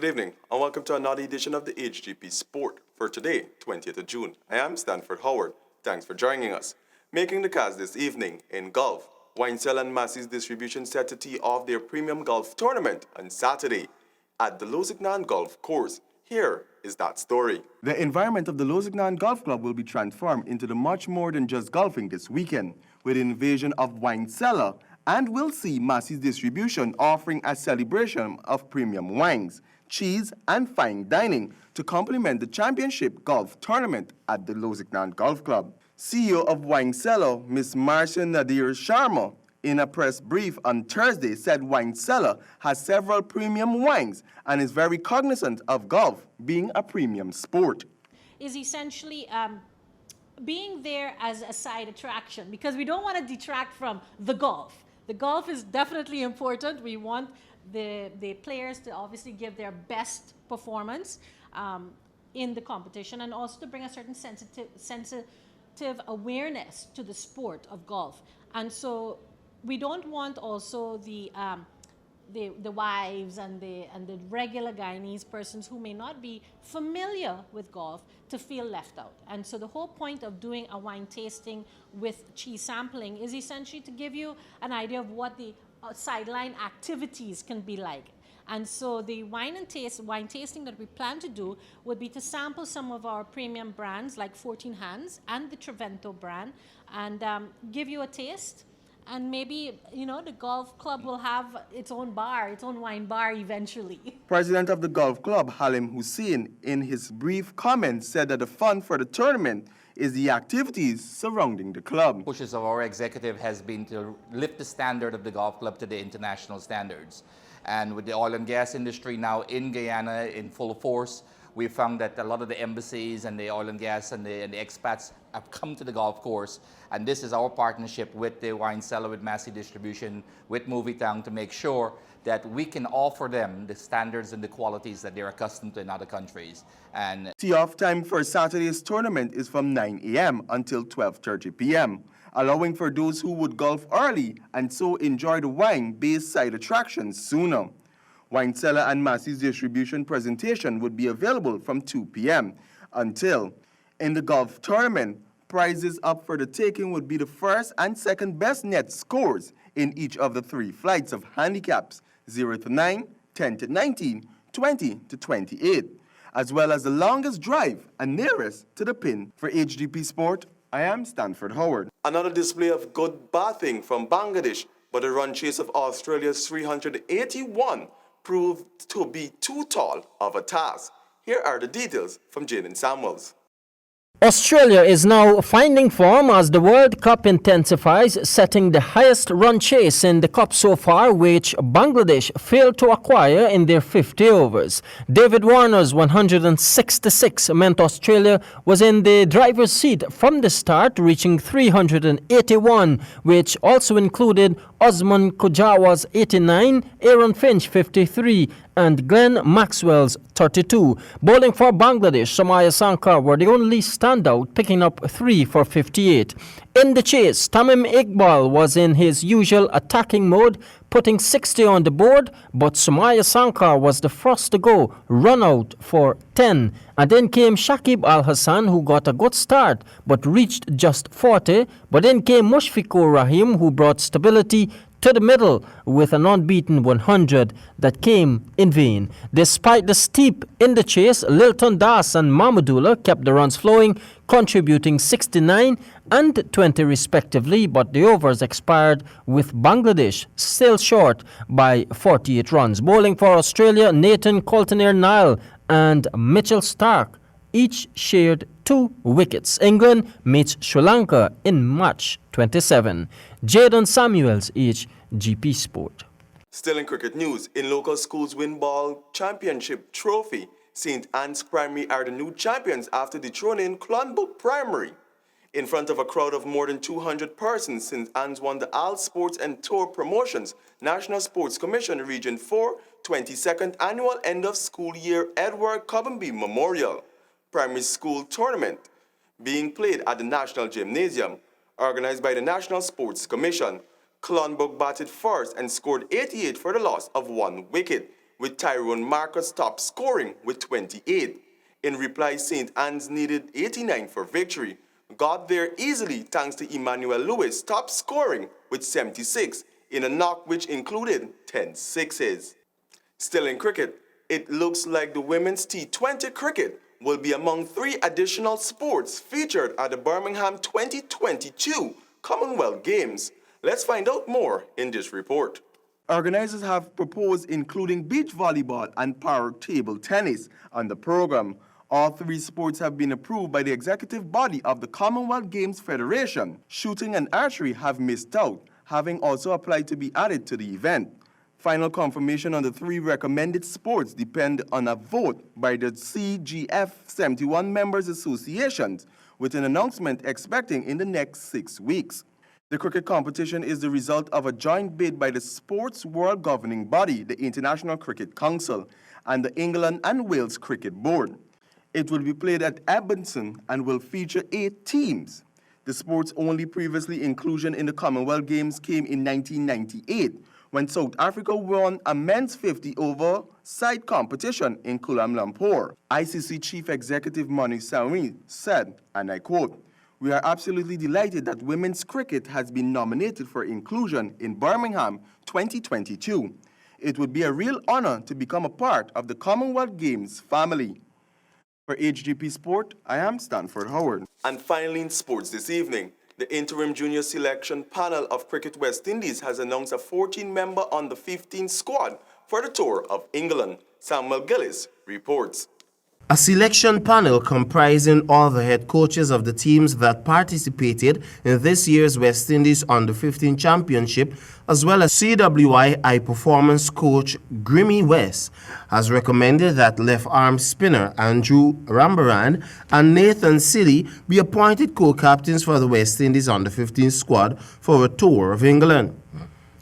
evening, and welcome to another edition of the HGP Sport for today, 20th of June. I am Stanford Howard. Thanks for joining us. Making the cast this evening in golf, Winesell and Massey's Distribution set to tee off their premium golf tournament on Saturday at the Lusignan Golf Course. Here is that story. The environment of the Lusignan Golf Club will be transformed into much more than just golfing this weekend, with the invasion of wine cellar, and we'll see Massey's Distribution offering a celebration of premium wines, cheese, and fine dining to complement the championship golf tournament at the Lusignan Golf Club. CEO of Wine Cellar, Ms. Marcia Nadir Sharma, in a press brief on Thursday, said Wine Cellar has several premium wines and is very cognizant of golf being a premium sport. Is essentially being there as a side attraction, because we don't want to detract from the golf. The golf is definitely important. We want the players to obviously give their best performance in the competition, and also to bring a certain sensitive awareness to the sport of golf. And so we don't want also the wives and the regular Guyanese persons who may not be familiar with golf to feel left out. And so the whole point of doing a wine tasting with cheese sampling is essentially to give you an idea of what the sideline activities can be like. And so the wine tasting that we plan to do would be to sample some of our premium brands like 14 Hands and the Trevento brand, and give you a taste. And maybe, the golf club will have its own bar, its own wine bar eventually. President of the golf club, Halim Hussein, in his brief comments said that the fun for the tournament is the activities surrounding the club. Pushes of our executive has been to lift the standard of the golf club to the international standards. And with the oil and gas industry now in Guyana in full force, we found that a lot of the embassies and the oil and gas and the expats have come to the golf course. And this is our partnership with the Wine Cellar, with Massey Distribution, with Movie Town, to make sure that we can offer them the standards and the qualities that they're accustomed to in other countries. And tee-off time for Saturday's tournament is from 9 a.m. until 12:30 p.m., allowing for those who would golf early and so enjoy the wine-based side attractions sooner. Wine Cellar and Massey's Distribution presentation would be available from 2 p.m. until. In the golf tournament, prizes up for the taking would be the first and second best net scores in each of the three flights of handicaps, 0 to 9, 10 to 19, 20 to 28, as well as the longest drive and nearest to the pin. For HGP Sport, I am Stanford Howard. Another display of good batting from Bangladesh, but the run chase of Australia's 381 proved to be too tall of a task. Here are the details from Jaden Samuels. Australia is now finding form as the World Cup intensifies, setting the highest run chase in the Cup so far, which Bangladesh failed to acquire in their 50 overs. David Warner's 166 meant Australia was in the driver's seat from the start, reaching 381, which also included Osman Kojawa's 89, Aaron Finch 53, and Glenn Maxwell's 32. Bowling for Bangladesh, Somaya Sankar were the only standout, picking up 3 for 58. In the chase, Tamim Iqbal was in his usual attacking mode, putting 60 on the board, but Somaya Sankar was the first to go, run out for 10. And then came Shakib Al Hassan, who got a good start, but reached just 40. But then came Mushfiqur Rahim, who brought stability to the middle with an unbeaten 100 that came in vain. Despite the steep in the chase, Lilton Das and Mahmudullah kept the runs flowing, contributing 69 and 20 respectively, but the overs expired with Bangladesh still short by 48 runs. Bowling for Australia, Nathan Coulter-Nile and Mitchell Stark each shared 2 wickets. England meets Sri Lanka in match 27. Jaden Samuels, HGP Sport. Still in cricket news, in local schools win ball championship trophy, St. Anne's Primary are the new champions after dethroning Clonbrook Primary. In front of a crowd of more than 200 persons, St. Anne's won the All Sports and Tour Promotions National Sports Commission Region 4 22nd Annual End of School Year Edward Cobbenby Memorial Primary School Tournament, being played at the National Gymnasium, organized by the National Sports Commission. Clonbrook batted first and scored 88 for the loss of 1 wicket. with Tyrone Marcus top scoring with 28. In reply, St. Anne's needed 89 for victory. Got there easily thanks to Emmanuel Lewis top scoring with 76 in a knock which included 10 sixes. Still in cricket, it looks like the women's T20 cricket will be among 3 additional sports featured at the Birmingham 2022 Commonwealth Games. Let's find out more in this report. Organizers have proposed including beach volleyball and power table tennis on the program. All 3 sports have been approved by the executive body of the Commonwealth Games Federation. Shooting and archery have missed out, having also applied to be added to the event. Final confirmation on the 3 recommended sports depend on a vote by the CGF 71 members associations, with an announcement expecting in the next 6 weeks. The cricket competition is the result of a joint bid by the sports world governing body, the International Cricket Council, and the England and Wales Cricket Board. It will be played at Edmonton and will feature 8 teams. The sport's only previously inclusion in the Commonwealth Games came in 1998, when South Africa won a men's 50-over side competition in Kuala Lumpur. ICC Chief Executive Manu Sawi said, and I quote, "We are absolutely delighted that women's cricket has been nominated for inclusion in Birmingham 2022. It would be a real honor to become a part of the Commonwealth Games family." For HGP Sport, I am Stanford Howard. And finally in sports this evening, the interim junior selection panel of Cricket West Indies has announced a 14-member under 15 squad for the tour of England. Samuel Gillis reports. A selection panel comprising all the head coaches of the teams that participated in this year's West Indies Under-15 Championship, as well as CWI High Performance coach Grimmy West, has recommended that left-arm spinner Andrew Rambaran and Nathan Silly be appointed co-captains for the West Indies Under-15 squad for a tour of England.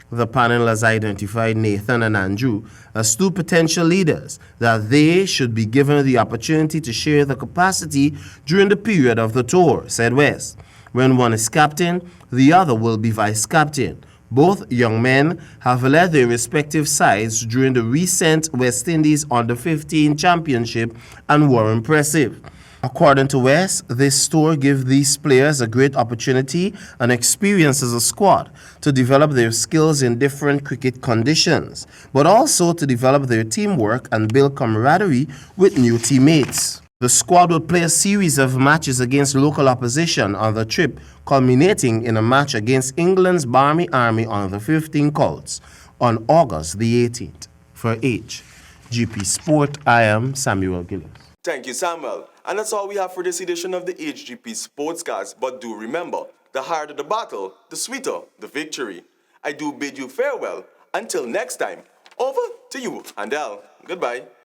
The panel has identified Nathan and Andrew as 2 potential leaders that they should be given the opportunity to share the capacity during the period of the tour, said West. When one is captain, the other will be vice-captain. Both young men have led their respective sides during the recent West Indies Under-15 Championship and were impressive. According to West, this tour gives these players a great opportunity and experience as a squad to develop their skills in different cricket conditions, but also to develop their teamwork and build camaraderie with new teammates. The squad will play a series of matches against local opposition on the trip, culminating in a match against England's Barmy Army Under-15 Colts on August the 18th. For HGP Sport, I am Samuel Gillis. Thank you, Samuel. And that's all we have for this edition of the HGP Sportscast. But do remember, the harder the battle, the sweeter the victory. I do bid you farewell. Until next time, over to you, Handel. Goodbye.